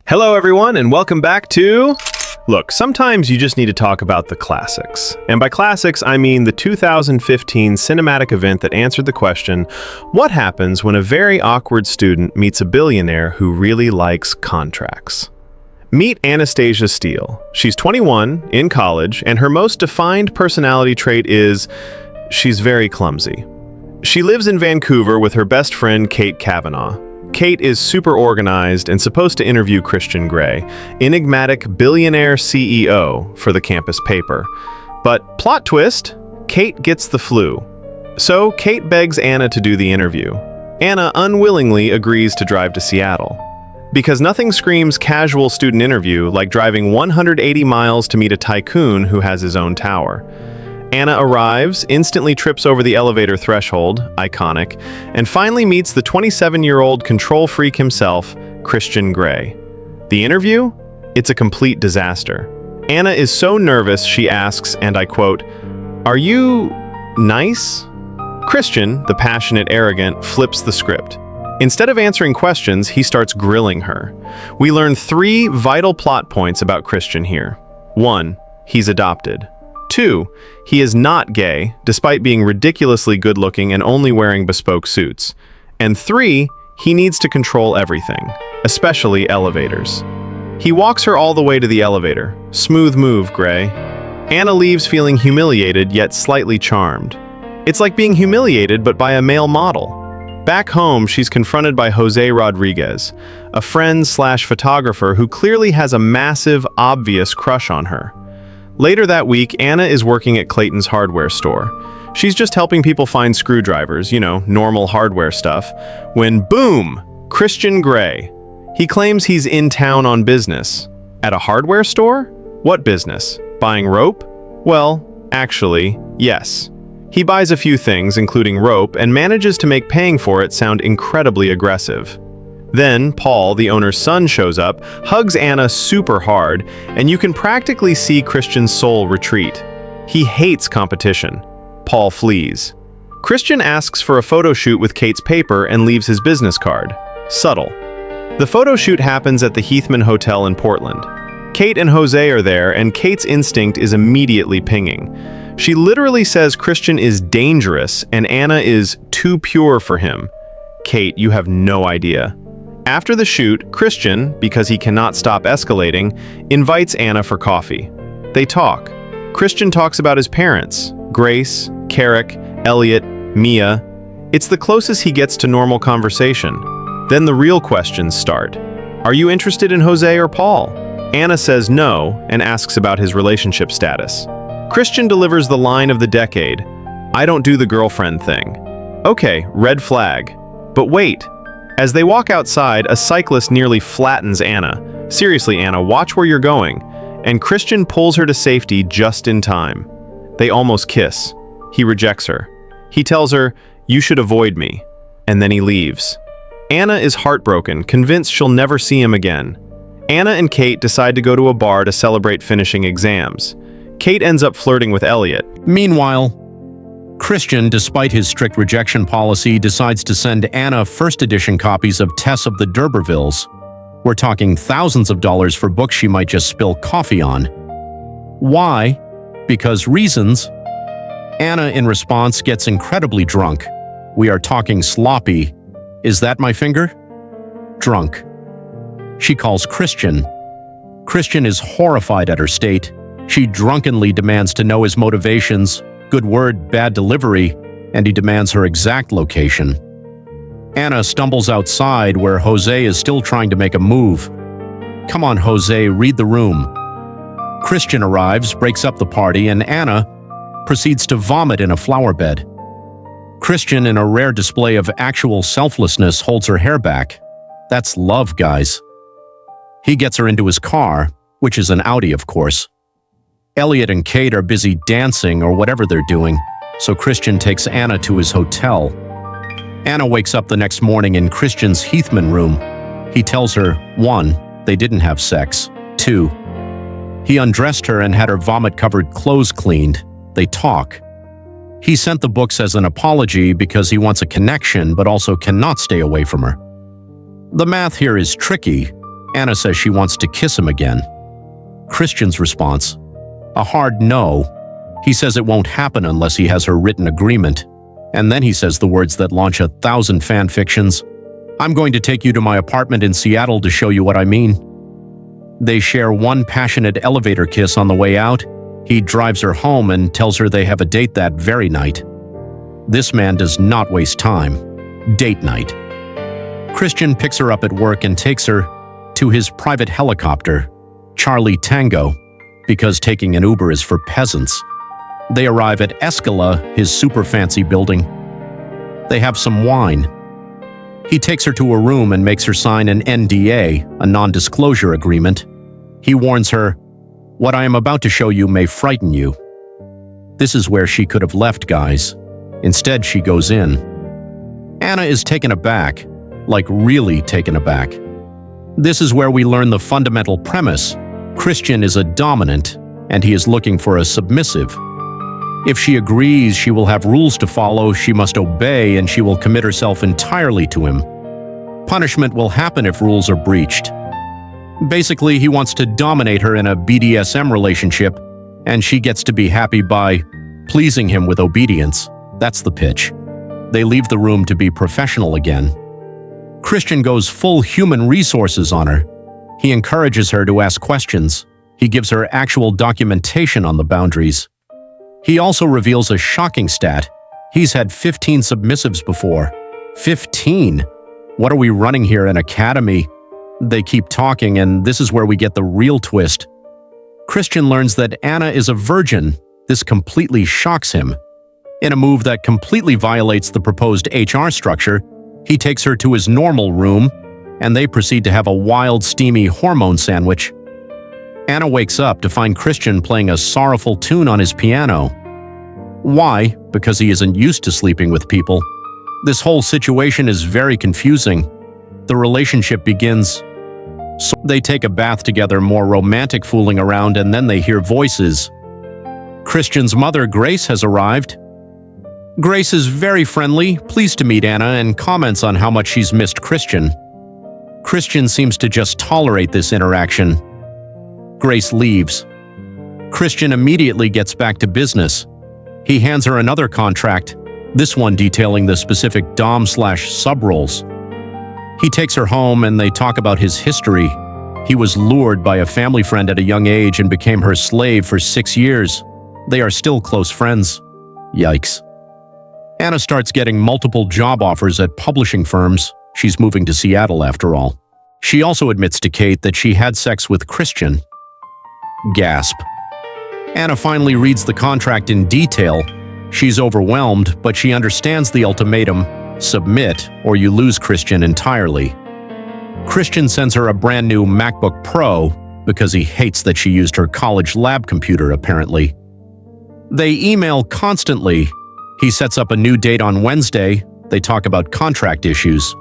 Hello everyone and welcome back to... Look, sometimes you just need to talk about the classics. And by classics, I mean the 2015 cinematic event that answered the question, what happens when a very awkward student meets a billionaire who really likes contracts? Meet Anastasia Steele. She's 21, in college, and her most defined personality trait is she's very clumsy. She lives in Vancouver with her best friend Kate Kavanaugh. Kate is super organized and supposed to interview Christian Grey, enigmatic billionaire CEO, for the campus paper. But plot twist, Kate gets the flu. So Kate begs Anna to do the interview. Anna unwillingly agrees to drive to Seattle. Because nothing screams casual student interview like driving 180 miles to meet a tycoon who has his own tower. Anna arrives, instantly trips over the elevator threshold, iconic, and finally meets the 27-year-old control freak himself, Christian Grey. The interview? It's a complete disaster. Anna is so nervous she asks, and I quote, "Are you nice?" Christian, the passionate arrogant, flips the script. Instead of answering questions, he starts grilling her. We learn 3 vital plot points about Christian here. 1, he's adopted. 2, he is not gay, despite being ridiculously good-looking and only wearing bespoke suits. And 3, he needs to control everything, especially elevators. He walks her all the way to the elevator. Smooth move, Grey. Anna leaves feeling humiliated yet slightly charmed. It's like being humiliated but by a male model. Back home, she's confronted by Jose Rodriguez, a friend/photographer who clearly has a massive, obvious crush on her. Later that week, Anna is working at Clayton's hardware store. She's just helping people find screwdrivers, normal hardware stuff, when boom, Christian Grey. He claims he's in town on business. At a hardware store? What business? Buying rope? Well, actually, yes. He buys a few things, including rope, and manages to make paying for it sound incredibly aggressive. Then, Paul, the owner's son, shows up, hugs Anna super hard, and you can practically see Christian's soul retreat. He hates competition. Paul flees. Christian asks for a photo shoot with Kate's paper and leaves his business card. Subtle. The photo shoot happens at the Heathman Hotel in Portland. Kate and Jose are there, and Kate's instinct is immediately pinging. She literally says Christian is dangerous and Anna is too pure for him. Kate, you have no idea. After the shoot, Christian, because he cannot stop escalating, invites Anna for coffee. They talk. Christian talks about his parents, Grace, Carrick, Elliot, Mia. It's the closest he gets to normal conversation. Then the real questions start. Are you interested in Jose or Paul? Anna says no and asks about his relationship status. Christian delivers the line of the decade, "I don't do the girlfriend thing." Okay, red flag. But wait. As they walk outside, a cyclist nearly flattens Anna. Seriously, Anna, watch where you're going. And Christian pulls her to safety just in time. They almost kiss. He rejects her. He tells her, "You should avoid me." And then he leaves. Anna is heartbroken, convinced she'll never see him again. Anna and Kate decide to go to a bar to celebrate finishing exams. Kate ends up flirting with Elliot. Meanwhile, Christian, despite his strict rejection policy, decides to send Anna first-edition copies of Tess of the D'Urbervilles. We're talking thousands of dollars for books she might just spill coffee on. Why? Because reasons. Anna, in response, gets incredibly drunk. We are talking sloppy. Is that my finger? Drunk. She calls Christian. Christian is horrified at her state. She drunkenly demands to know his motivations. Good word, bad delivery, and he demands her exact location. Anna stumbles outside where Jose is still trying to make a move. Come on, Jose, read the room. Christian arrives, breaks up the party, and Anna proceeds to vomit in a flower bed. Christian, in a rare display of actual selflessness, holds her hair back. That's love, guys. He gets her into his car, which is an Audi, of course. Elliot and Kate are busy dancing or whatever they're doing, so Christian takes Anna to his hotel. Anna wakes up the next morning in Christian's Heathman room. He tells her, 1, they didn't have sex. 2, he undressed her and had her vomit-covered clothes cleaned. They talk. He sent the books as an apology because he wants a connection but also cannot stay away from her. The math here is tricky. Anna says she wants to kiss him again. Christian's response: a hard no. He says it won't happen unless he has her written agreement. And then he says the words that launch 1,000 fan fictions. I'm going to take you to my apartment in Seattle to show you what I mean. They share one passionate elevator kiss on the way out. He drives her home and tells her they have a date that very night. This man does not waste time. Date night. Christian picks her up at work and takes her to his private helicopter, Charlie Tango, because taking an Uber is for peasants. They arrive at Escala, his super fancy building. They have some wine. He takes her to a room and makes her sign an NDA, a non-disclosure agreement. He warns her, "What I am about to show you may frighten you." This is where she could have left, guys. Instead, she goes in. Anna is taken aback, like really taken aback. This is where we learn the fundamental premise. Christian is a dominant, and he is looking for a submissive. If she agrees, she will have rules to follow, she must obey, and she will commit herself entirely to him. Punishment will happen if rules are breached. Basically, he wants to dominate her in a BDSM relationship, and she gets to be happy by pleasing him with obedience. That's the pitch. They leave the room to be professional again. Christian goes full human resources on her. He encourages her to ask questions. He gives her actual documentation on the boundaries. He also reveals a shocking stat. He's had 15 submissives before. 15! What are we running here, an academy? They keep talking, and this is where we get the real twist. Christian learns that Anna is a virgin. This completely shocks him. In a move that completely violates the proposed HR structure, he takes her to his normal room, and they proceed to have a wild, steamy hormone sandwich. Anna wakes up to find Christian playing a sorrowful tune on his piano. Why? Because he isn't used to sleeping with people. This whole situation is very confusing. The relationship begins. So they take a bath together, more romantic fooling around, and then they hear voices. Christian's mother, Grace, has arrived. Grace is very friendly, pleased to meet Anna, and comments on how much she's missed Christian. Christian seems to just tolerate this interaction. Grace leaves. Christian immediately gets back to business. He hands her another contract, this one detailing the specific dom/sub roles. He takes her home and they talk about his history. He was lured by a family friend at a young age and became her slave for 6 years. They are still close friends. Yikes. Anna starts getting multiple job offers at publishing firms. She's moving to Seattle after all. She also admits to Kate that she had sex with Christian. Gasp. Anna finally reads the contract in detail. She's overwhelmed, but she understands the ultimatum: submit or you lose Christian entirely. Christian sends her a brand new MacBook Pro because he hates that she used her college lab computer, apparently. They email constantly. He sets up a new date on Wednesday. They talk about contract issues.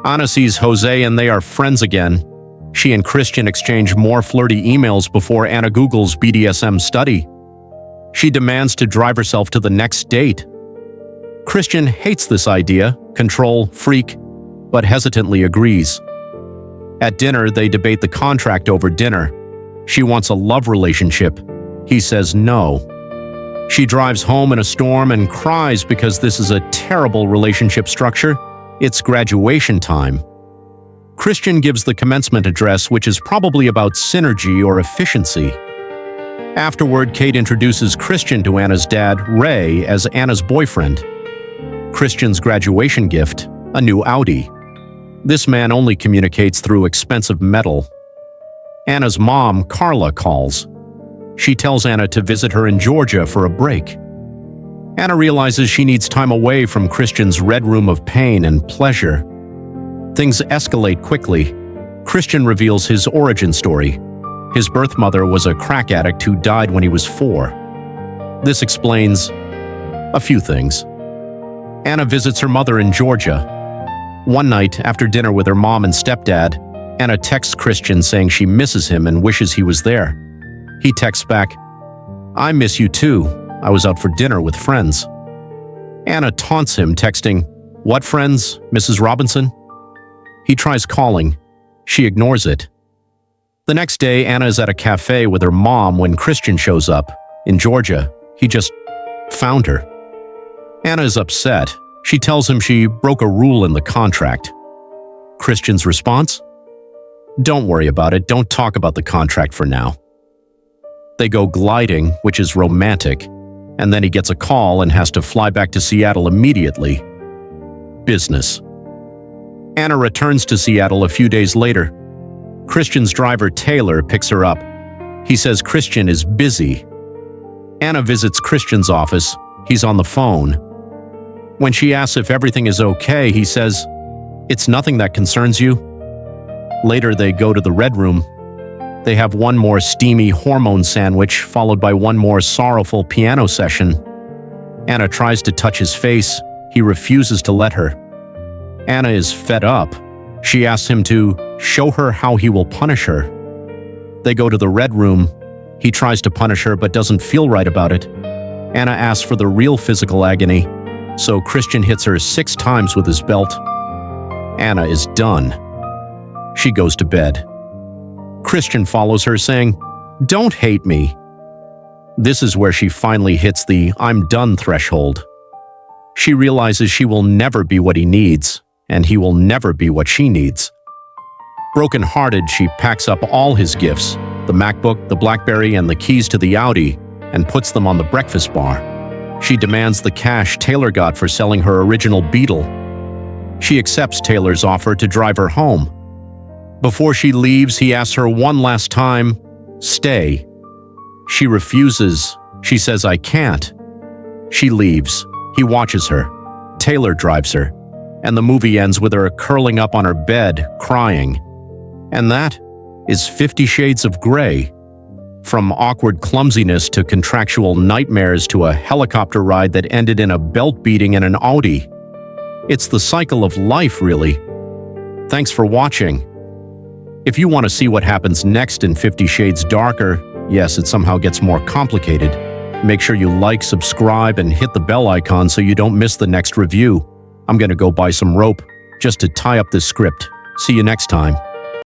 Anna sees Jose and they are friends again. She and Christian exchange more flirty emails before Anna Googles BDSM study. She demands to drive herself to the next date. Christian hates this idea, control, freak, but hesitantly agrees. At dinner, they debate the contract over dinner. She wants a love relationship. He says no. She drives home in a storm and cries because this is a terrible relationship structure. It's graduation time. Christian gives the commencement address, which is probably about synergy or efficiency. Afterward, Kate introduces Christian to Anna's dad, Ray, as Anna's boyfriend. Christian's graduation gift, a new Audi. This man only communicates through expensive metal. Anna's mom, Carla, calls. She tells Anna to visit her in Georgia for a break. Anna realizes she needs time away from Christian's red room of pain and pleasure. Things escalate quickly. Christian reveals his origin story. His birth mother was a crack addict who died when he was 4. This explains a few things. Anna visits her mother in Georgia. One night, after dinner with her mom and stepdad, Anna texts Christian saying she misses him and wishes he was there. He texts back, "I miss you too. I was out for dinner with friends." Anna taunts him, texting, "What friends, Mrs. Robinson?" He tries calling. She ignores it. The next day, Anna is at a cafe with her mom when Christian shows up. In Georgia, he just found her. Anna is upset. She tells him she broke a rule in the contract. Christian's response? Don't worry about it. Don't talk about the contract for now. They go gliding, which is romantic, and then he gets a call and has to fly back to Seattle immediately. Business. Anna returns to Seattle a few days later. Christian's driver, Taylor, picks her up. He says Christian is busy. Anna visits Christian's office. He's on the phone. When she asks if everything is okay, he says, "It's nothing that concerns you." Later, they go to the Red Room. They have one more steamy hormone sandwich, followed by one more sorrowful piano session. Anna tries to touch his face. He refuses to let her. Anna is fed up. She asks him to show her how he will punish her. They go to the Red Room. He tries to punish her but doesn't feel right about it. Anna asks for the real physical agony, so Christian hits her 6 times with his belt. Anna is done. She goes to bed. Christian follows her, saying, "Don't hate me." This is where she finally hits the "I'm done" threshold. She realizes she will never be what he needs, and he will never be what she needs. Broken-hearted, she packs up all his gifts, the MacBook, the BlackBerry, and the keys to the Audi, and puts them on the breakfast bar. She demands the cash Taylor got for selling her original Beetle. She accepts Taylor's offer to drive her home. Before she leaves, he asks her one last time, "Stay." She refuses. She says, "I can't." She leaves. He watches her. Taylor drives her. And the movie ends with her curling up on her bed, crying. And that is 50 Shades of Grey. From awkward clumsiness to contractual nightmares to a helicopter ride that ended in a belt beating in an Audi. It's the cycle of life, really. Thanks for watching. If you want to see what happens next in 50 Shades Darker, yes, it somehow gets more complicated, make sure you like, subscribe, and hit the bell icon so you don't miss the next review. I'm gonna go buy some rope just to tie up this script. See you next time.